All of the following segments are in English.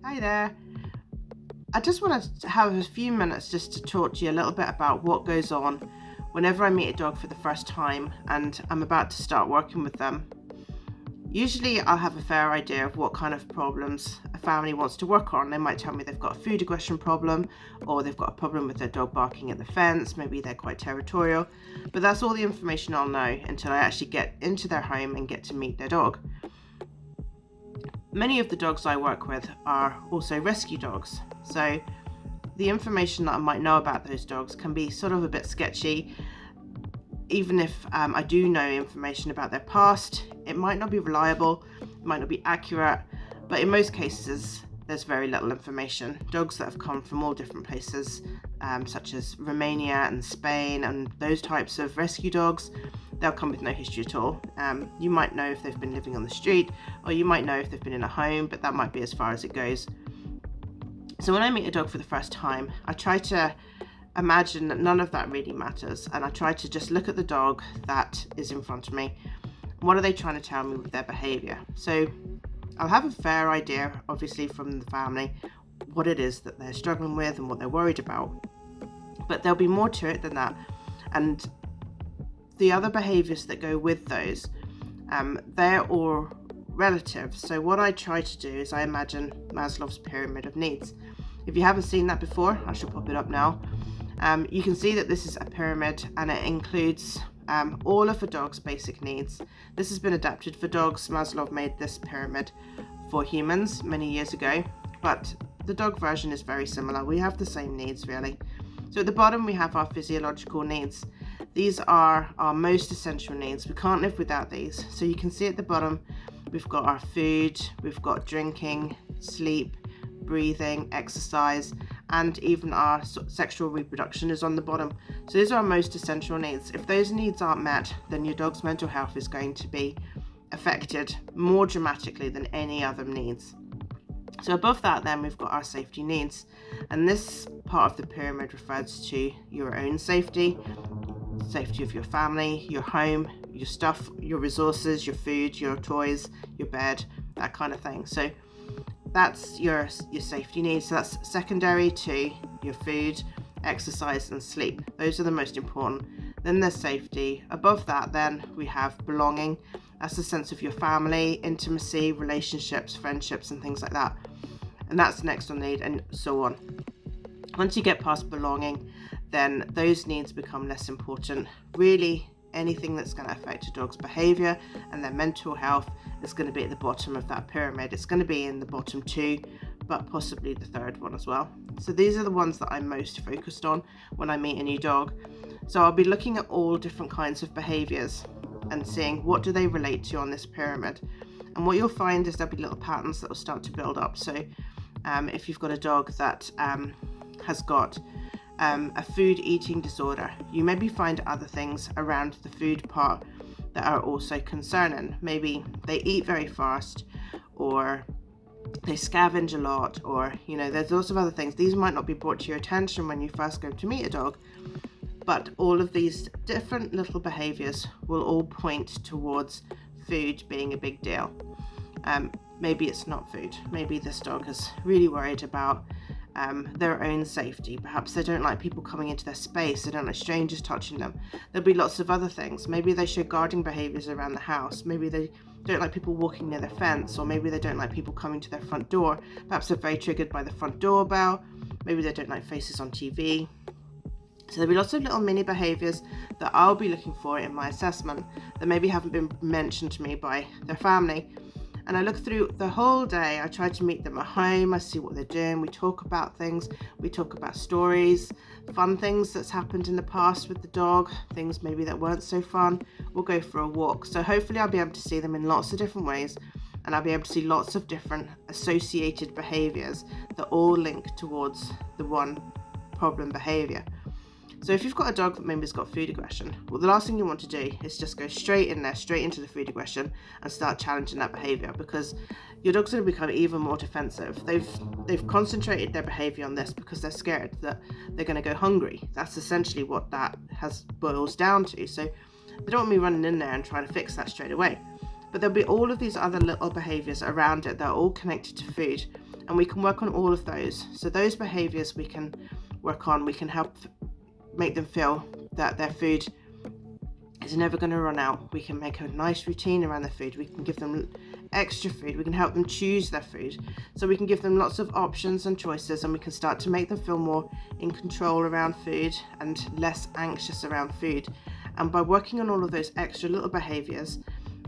Hi there. I just want to have a few minutes just to talk to you a little bit about what goes on whenever I meet a dog for the first time and I'm about to start working with them. Usually I'll have a fair idea of what kind of problems a family wants to work on. They might tell me they've got a food aggression problem, or they've got a problem with their dog barking at the fence, maybe they're quite territorial, but that's all the information I'll know until I actually get into their home and get to meet their dog. Many of the dogs I work with are also rescue dogs, so the information that I might know about those dogs can be sort of a bit sketchy. Even if I do know information about their past, it might not be reliable, it might not be accurate, but in most cases there's very little information. Dogs that have come from all different places, such as Romania and Spain and those types of rescue dogs, they'll come with no history at all. You might know if they've been living on the street, or you might know if they've been in a home, but that might be as far as it goes. So when I meet a dog for the first time, I try to imagine that none of that really matters, and I try to just look at the dog that is in front of me. What are they trying to tell me with their behaviour? So I'll have a fair idea, obviously, from the family what it is that they're struggling with and what they're worried about, but there'll be more to it than that. And the other behaviours that go with those, they're all relative. So what I try to do is I imagine Maslow's pyramid of needs. If you haven't seen that before, I shall pop it up now. You can see that this is a pyramid, and it includes all of a dog's basic needs. This has been adapted for dogs. Maslow made this pyramid for humans many years ago, but the dog version is very similar. We have the same needs, really. So at the bottom we have our physiological needs. These are our most essential needs. We can't live without these. So you can see at the bottom we've got our food, we've got drinking, sleep, breathing, exercise, and even our sexual reproduction is on the bottom. So these are our most essential needs. If those needs aren't met, then your dog's mental health is going to be affected more dramatically than any other needs. So above that, then we've got our safety needs, and this part of the pyramid refers to your own safety of your family, your home, your stuff, your resources, your food, your toys, your bed, that kind of thing. So that's your safety needs. So that's secondary to your food, exercise, and sleep. Those are the most important. Then there's safety. Above that, then we have belonging. That's the sense of your family, intimacy, relationships, friendships, and things like that. And that's next on need, and so on. Once you get past belonging, then those needs become less important. Really, anything that's going to affect a dog's behaviour and their mental health is going to be at the bottom of that pyramid. It's going to be in the bottom two, but possibly the third one as well. So these are the ones that I'm most focused on when I meet a new dog. So I'll be looking at all different kinds of behaviours and seeing what do they relate to on this pyramid. And what you'll find is there'll be little patterns that will start to build up. So if you've got a dog that has got a food eating disorder, you maybe find other things around the food part that are also concerning. Maybe they eat very fast, or they scavenge a lot, or there's lots of other things. These might not be brought to your attention when you first go to meet a dog, but all of these different little behaviors will all point towards food being a big deal. Maybe it's not food. Maybe this dog is really worried about their own safety. Perhaps they don't like people coming into their space. They don't like strangers touching them. There'll be lots of other things. Maybe they show guarding behaviors around the house. Maybe they don't like people walking near their fence, or maybe they don't like people coming to their front door. Perhaps they're very triggered by the front doorbell. Maybe they don't like faces on TV. So there'll be lots of little mini behaviours that I'll be looking for in my assessment that maybe haven't been mentioned to me by their family. And I look through the whole day. I try to meet them at home. I see what they're doing. We talk about things. We talk about stories, fun things that's happened in the past with the dog, things maybe that weren't so fun. We'll go for a walk. So hopefully I'll be able to see them in lots of different ways, and I'll be able to see lots of different associated behaviours that all link towards the one problem behaviour. So if you've got a dog that maybe has got food aggression, well, the last thing you want to do is just go straight in there, straight into the food aggression, and start challenging that behaviour, because your dog's going to become even more defensive. They've concentrated their behaviour on this because they're scared that they're going to go hungry. That's essentially what that boils down to. So they don't want me running in there and trying to fix that straight away. But there'll be all of these other little behaviours around it that are all connected to food. and we can work on all of those. So those behaviours we can work on, we can help make them feel that their food is never going to run out. We can make a nice routine around their food. We can give them extra food. We can help them choose their food. So we can give them lots of options and choices, and we can start to make them feel more in control around food and less anxious around food. And by working on all of those extra little behaviours,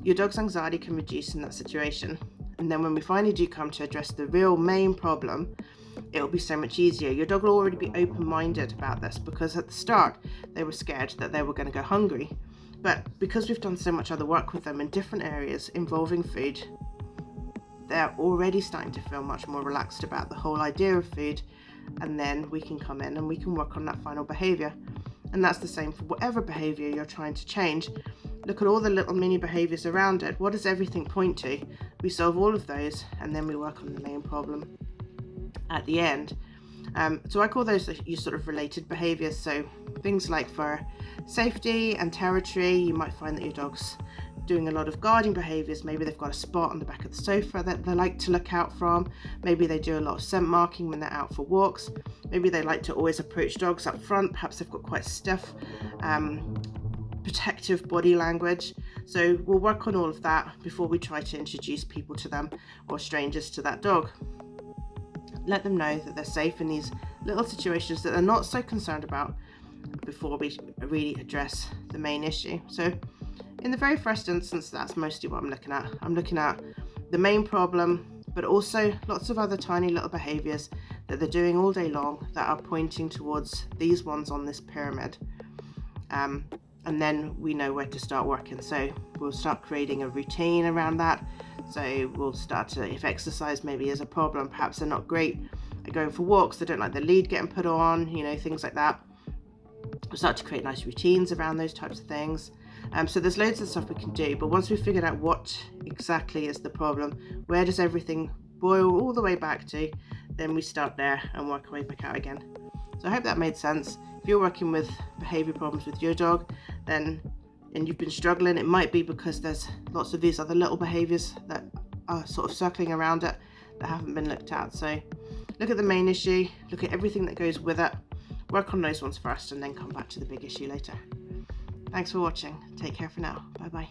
your dog's anxiety can reduce in that situation. And then when we finally do come to address the real main problem, it'll be so much easier. Your dog will already be open-minded about this, because at the start they were scared that they were going to go hungry. But because we've done so much other work with them in different areas involving food, they're already starting to feel much more relaxed about the whole idea of food. And then we can come in and we can work on that final behaviour. And that's the same for whatever behaviour you're trying to change. Look at all the little mini behaviours around it. What does everything point to? We solve all of those, and then we work on the main problem at the end. So I call those your sort of related behaviours. So things like for safety and territory, you might find that your dog's doing a lot of guarding behaviours. Maybe they've got a spot on the back of the sofa that they like to look out from. Maybe they do a lot of scent marking when they're out for walks. Maybe they like to always approach dogs up front. Perhaps they've got quite stiff protective body language. So we'll work on all of that before we try to introduce people to them or strangers to that dog. Let them know that they're safe in these little situations that they're not so concerned about before we really address the main issue. So in the very first instance, that's mostly what I'm looking at. I'm looking at the main problem, but also lots of other tiny little behaviours that they're doing all day long that are pointing towards these ones on this pyramid. And then we know where to start working. So we'll start creating a routine around that. So we'll start to, if exercise maybe is a problem, perhaps they're not great at going for walks, they don't like the lead getting put on, things like that. We'll start to create nice routines around those types of things. So there's loads of stuff we can do, but once we've figured out what exactly is the problem, where does everything boil all the way back to, then we start there and work our way back out again. So I hope that made sense. If you're working with behaviour problems with your dog, and you've been struggling, it might be because there's lots of these other little behaviours that are sort of circling around it that haven't been looked at. So look at the main issue, look at everything that goes with it, work on those ones first, and then come back to the big issue later. Thanks for watching. Take care for now. Bye bye.